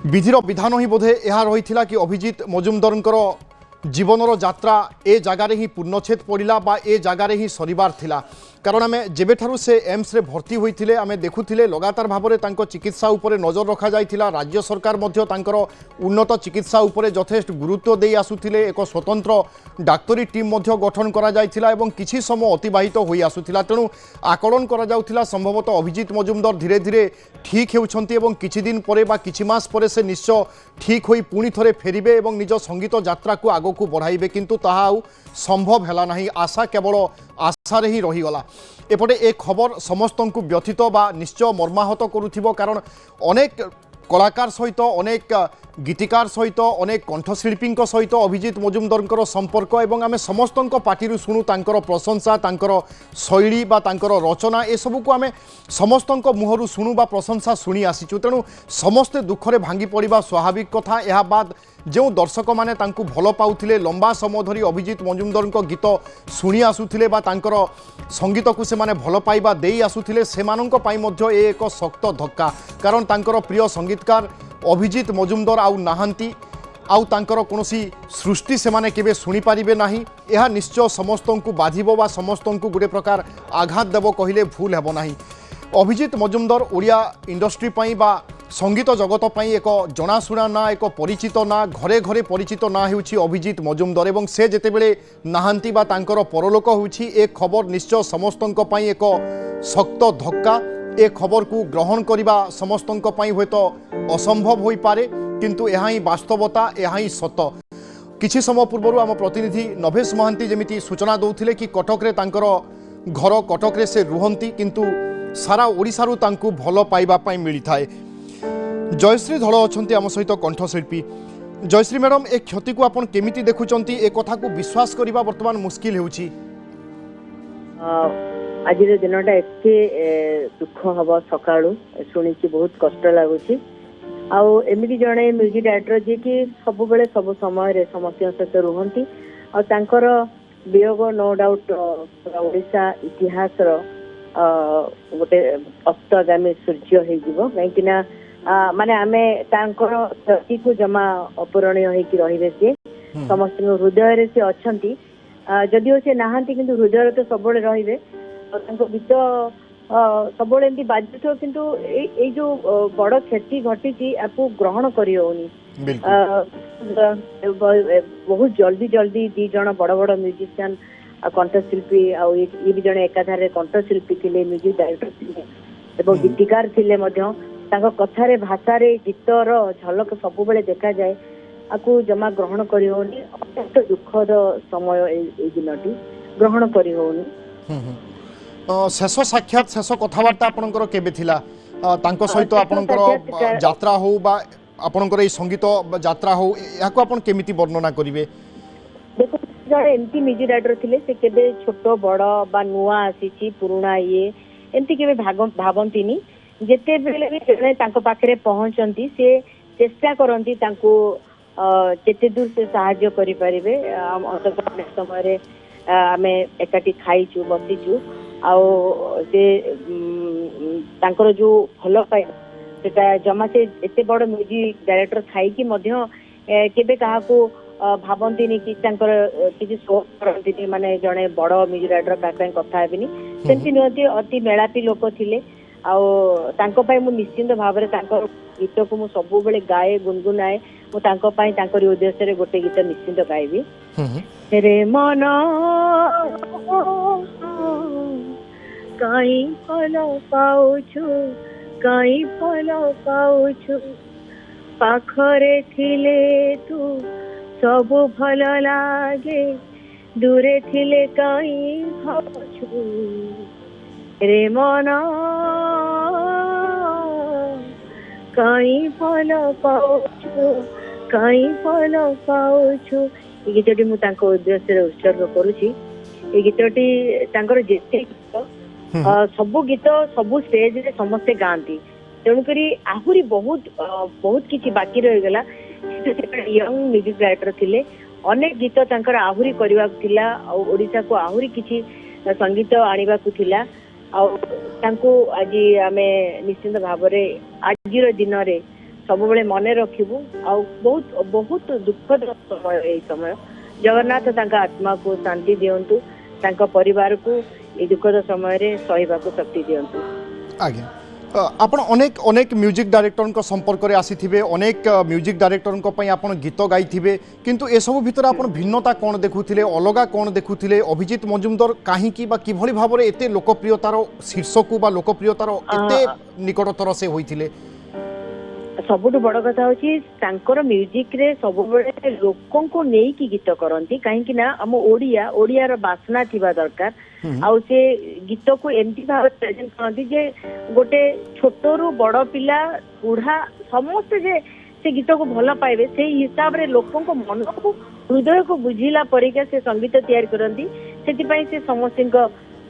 विधिर विधान ही बोधे यह रही कि अभिजित मजुमदार जीवनर यात्रा ए जगार ही पूर्णछेद पड़ा बा ए जगार ही सरिबार थिला। कारण आम जेबेठारु से एम्स रे भर्ती होइथिले आमे देखुथिले लगातार भाव में चिकित्सा उपरे नजर रखा जाइथिला। राज्य सरकार मध्य तांकर उन्नत चिकित्सा उपरे यथेष्ट गुरुत्व दे आसुथिले। एक स्वतंत्र डाक्तरी टीम मध्य गठन करा जाइथिला एवं किछि समय अतिबाहित होई आसुथिला। तेणु आकलन करा जाउथिला संभवतः अभिजित मजुमदार धीरे धीरे ठीक हेउछन्ति एवं किछि दिन परे बा किछि मास परे से निश्चय ठीक होई पुणी थरे फेरिबे एवं निज संगीत यात्रा को आगकू बढ़ाइबे। किंतु ताहा आउ संभव हैला नाही। आशा केवल आशारे ही रहीगला। एपटे ए खबर समस्त को व्यथित बा निश्चय मर्माहत करुथिबो। कारण अनेक कलाकार सहित अनेक गीतिकार सहित अनेक कंठशिल्पी सहित अभिजित मजुमदार संपर्क एवं आम समस्त पार्टी शुणु तांकर प्रशंसा तांकर शैली बा तांकर रचना ए सब को आम समस्त मुहर शुणु बा प्रशंसा शुणी आसीचु। तेणु समस्ते दुखरे भांगी पड़ा स्वाभाविक कथा। यह बाद जो दर्शक मैंने भल पाउथिले लंबा समय धरी अभिजित मजुमदार गीत शुणी आसुथिले बा तांकर संगीत को से माने भल पाइबा देई आसुथिले सेमानंक पई मध्य ए एक शक्त धक्का। कारण तांकर प्रिय संगीतकार अभिजित मजुमदार आउ नाहांती आउ तांकर कोनोसी सृष्टि से माने केबे सुनी पारिबे नाही। यह निश्चय समस्त को बाधिबो बा समस्त को गोटे प्रकार आघात देबो कहिले भूल हेबो नाही। अभिजित मजुमदार ओडिया इंडस्ट्री पई बा संगीत जगत पई एक जनाशुना ना एक परिचित ना घरे घरे परिचित ना हेउछि अभिजित मजुमदार। एवं से जेतेबेले नाहांती बा तांकर परलोक होउछि ए खबर निश्चय समस्तंक पई एक शक्त धक्का। ए खबर को ग्रहण करने समस्तंक पई हुए तो असंभव हो पारे। किंतु यह ही वास्तवता यह ही सत। किछि समय पूर्व आम प्रतिनिधि नभेश महांती जमिति सूचना दौथिले कि कटक रे तांकर घर कटक रे से रुहंती किंतु सारा ओडिशारु तांकु भल पाइबा पई मिली थाए। जयश्री धड़ अछंती आम सहित कंठशिल्पी। जयश्री मैडम ए क्षति को आपण केमिति देखुचंती? ए कथा को विश्वास करबा वर्तमान मुश्किल हेउची। आज दिनटा एते दुख हम सका शुणी बहुत कष्ट लगुच। आमती जड़े म्यूजिक डायरेक्टर जी कि सब बेले सब समय समस्त सहित रुहंती और वियोग नो डाउट ओडिशा इतिहास गोटे अस्तगामी सूर्य हो कहीं माने आमे क्षति को जमा अपूरणीय होकर रही सी समस्त हृदय से अच्छा जदिओ से नहांती किंतु हृदय तो सब रे गीत सब एमती बाजुथ किंतु ये जो बड़ क्षति घटी आपको ग्रहण करी बहुत जल्दी जल्दी दी जन बड़ बड़ म्यूजिशियन कंठशिल्पी ये भी जड़े एकाधारे कंठशिल्पी थे म्यूजिक डायरेक्टर थे गीतिकार थे कथार भाषार गीतर झलक सब बेले देखा जाए आपको जमा ग्रहण करी अत्यंत दुखद समय दिनटी ग्रहण करी शेष साक्षात शेष कथबार्ता आपनकर केबे थिला तांको सहित आपनकर यात्रा हो बा आपनकर ए संगीत यात्रा हो याको आपन केमिति वर्णना करिवे? देखो जड़े एमती म्यूजिक डायरेक्टर थिले से केबे छोट बड़ बा नुआ आसीची पुराना ये एमती केबे भाबंतीनी जेते बेले भी जने तांको पाखरे पहुंचंती से चेष्टा करंती तांको केते दूर से सहाय्य करि परिबे। अंतत समय रे आमे एकाटी खाइचु बसीचु से तांकर जो भल पाए सेटा जमा से एते बड़ म्यूजिक डायरेक्टर थाई कि मध्य केबे काहाको भाबंतीनी कि तांकर किछि शो करंतीनी माने जणे बड़ म्यूजिक डायरेक्टर काहे कथा हेबिनी सेंति नथि अति मेलापी लोक थिले तांको पाई मु निश्चिंत भाव रे तांकर गीत को मु सब बेले गाए गुनगुनाए मु तांको पाई तांकर उद्देश्य रे गोटे गीत निश्चिंत गाइबी। रे मन काई फल पाउछु काई फल पाउछु पाखरे थिले तू सब भल लागे दूरे थिले काई भावछु रे मन काई फल पाउछु काई फल पाउछु। ये गीतटी मु तांको उद्देश्य उत्सर्ग करुछि। ये गीतटी तांकर जेते गीत सबु गीत सबु स्टेज रे समस्ते गांती तेणुक आहुरी बहुत बहुत किछि बाकी रह गला। यंग म्यूजिक डायरेक्टर थिले अनेक गीत तांकर आहुरी करबा थिला ओडिसा को आहुरी किछि संगीत आनिबा को थिला आज आमे निश्चिंत भाव आज दिन रे ସବୁବେଳେ ମନେ ରଖିବୁ ଆଉ ବହୁତ ବହୁତ ଦୁଃଖଦ ସମୟ ଏଇ ସମୟ ଜଗନ୍ନାଥ ତାଙ୍କ ଆତ୍ମାକୁ ଶାନ୍ତି ଦିଅନ୍ତୁ ତାଙ୍କ ପରିବାରକୁ এই ଦୁଃଖଦ ସମୟରେ ସହିବାକୁ ଶକ୍ତି ଦିଅନ୍ତୁ। ଆଜ୍ଞା ଆପଣ ଅନେକ ଅନେକ ମ୍ୟୁଜିକ୍ ଡାଇରେକ୍ଟରଙ୍କ ସମ୍ପର୍କରେ ଆସିଥିବେ ଅନେକ ମ୍ୟୁଜିକ୍ ଡାଇରେକ୍ଟରଙ୍କ ପାଇଁ ଆପଣ ଗୀତ ଗାଇଥିବେ କିନ୍ତୁ ଏସବୁ ଭିତରେ ଆପଣ ଭିନ୍ନତା କ'ଣ ଦେଖୁଥିଲେ ଅଲଗା କ'ଣ ଦେଖୁଥିଲେ ଅଭିଜିତ ମଜୁମଦାର କାହିଁକି ବା କିଭଳି ଭାବରେ ଏତେ ଲୋକପ୍ରିୟତାର ଶୀର୍ଷକୁ ବା ଲୋକପ୍ରିୟତାର ଏତେ ନିକଟତର ସେ ହୋଇଥିଲେ? ସବୁଠୁ ବଡ କଥା ହଉଛି ତାଙ୍କର ମ୍ୟୁଜିକ ରେ ସବୁବେଳେ ଲୋକଙ୍କୁ ନେଇକି ଗୀତ କରନ୍ତି କାହିଁକି ନା ଆମ ଓଡିଆର ବାସ୍ନା ଥିବା ଦରକାର ଆଉ ସେ ଗୀତକୁ ଏମିତି ଭାବରେ ପ୍ରେଜେଣ୍ଟ କରନ୍ତି ଯେ ଗୋଟେ ଛୋଟରୁ ବଡ ପିଲା ବୁଢା ସମସ୍ତେ ଯେ ସେ ଗୀତକୁ ଭଲ ପାଇବେ ସେଇ ହିସାବରେ ଲୋକଙ୍କ ମନକୁ ହୃଦୟକୁ ବୁଝିଲା ପରିକା ସେ ସଙ୍ଗୀତ ତିଆରି କରନ୍ତି ସେଥିପାଇଁ ସେ ସମସ୍ତଙ୍କ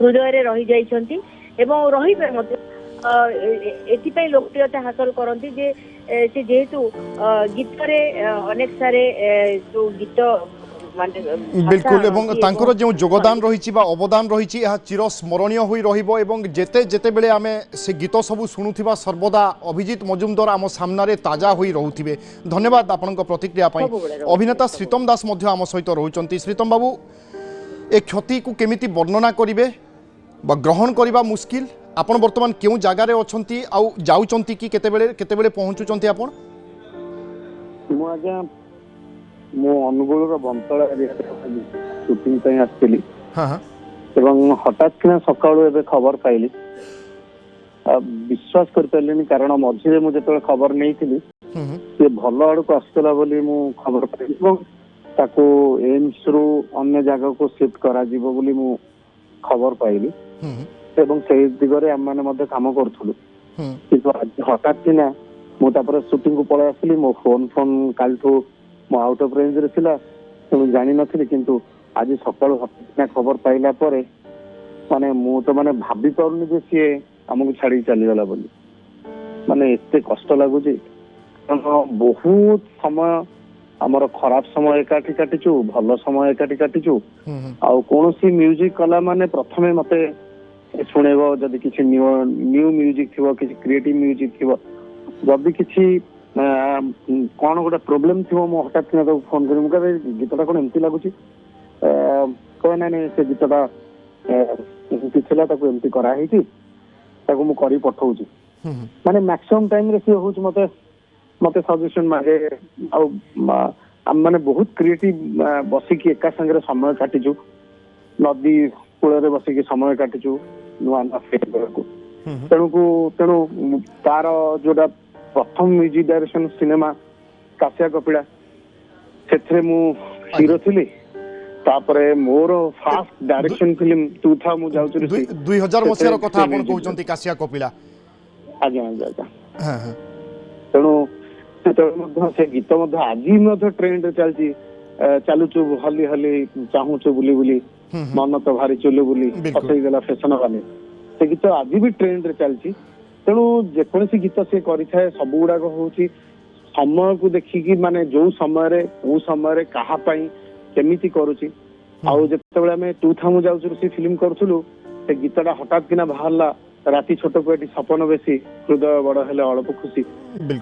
ହୃଦୟରେ ରହିଯାଇଛନ୍ତି ଏବଂ ରହିବେ ମଧ୍ୟ ଏଥିପାଇଁ ଲୋକପ୍ରିୟତା ହାସଲ କରନ୍ତି ଯେ ସେ ଯେହେତୁ ଗୀତରେ ଅନେକ ସାରେ ଯୋଉ ଗୀତ बिल्कुल एवं तांकर जो योगदान रही अवदान रही चिर स्मरणीय होई रहिबो एवं जेते जेते बेले आमे से गीत सब शुणुथिबा सर्वदा अभिजित मजुमदार आम सामने ताजा होई रहुथिबे। धन्यवाद आपनक प्रतिक्रिया पई। अभिनेता श्रीतम दास मध्य आम सहित रहउचंती। श्रीतम बाबू ए क्षति को केमिति वर्णना करिवे बा ग्रहण करबा मुश्किल आपण वर्तमान केउ जगार अछंती आउ जाउचंती कि केते बेले पहुंचुचंती आपण? मु आज्ञा मो अनुगुल बंतला सुटिंग आसती हठात कि सका खबर पाइली विश्वास कर पारे कारण मझे मुझे खबर नहीं सी भल आड़ को आसला खबर पाइली एम्स रु अन्य जगह को शिफ्ट करा मु खबर पाइली से दिगरे आम मैंने काम करूँ हठात कि मुझे सुटिंग को पलि आसली मो फोन काल मो आउट ऑफ रेंज रे थिला जानी नथिली किंतु आज सकाळु हठात खबर पाइला परे माने मु तो माने भाबी पारुनी जे सी हमको छाड़ी चली गला बोली माने एते कष्ट लागु जे बहुत समय हमर खराब समय एकाठी काटिचु भल समय एकाठी काटिचु आ कोनोसी म्यूजिक कला माने प्रथमे मते सुनेबो जदी किछि न्यू म्यूजिक थिबो किछि क्रिएटिव म्यूजिक थिबो जदी किछि कौन गोटे प्रोब्लेम थी मो हठात फोन कर गीतटा कौन एमती लगुच कह ना से गीतटा एमती एमती कराई मुझे पठाऊँ माने मैक्सिमम टाइम रे सी हूँ मते मते सजेशन मागे माने बहुत क्रिएटिव बसिकी एका संगे समय काटिचु नदी कूल बसिकी समय काटिचु नुआ नुआ फेर को तेणु तार जोटा प्रथम म्यूजिक डायरेक्शन सिनेमा काशिया कपिला से हीरो थी तापरे मोर फास्ट डायरेक्शन फिल्म तू था मु जाउछु 2000 मसिया कथा आपण कहउचंती काशिया कपिला आज्ञा आज्ञा तेणु से गीत आज ट्रेंड चलती चलुचु हली हली चाहूचु बुली बुली मन तो भारी चुलु बुली फसईगला फैशन वाले से गीत आज भी ट्रेंड रे चलती तेणु जेकोसी गीत से करे सब गुड़ाक हूँ समय को देखिकी माने जो समय कहा केमिति करुची आउ जेतेबेले आमे तू था मु जाउछु से फिल्म करथुलु से गीतटा हठात किना बाहरला राती छोट को सपन बेसी हृदय बड़ हेले अल्प खुशी।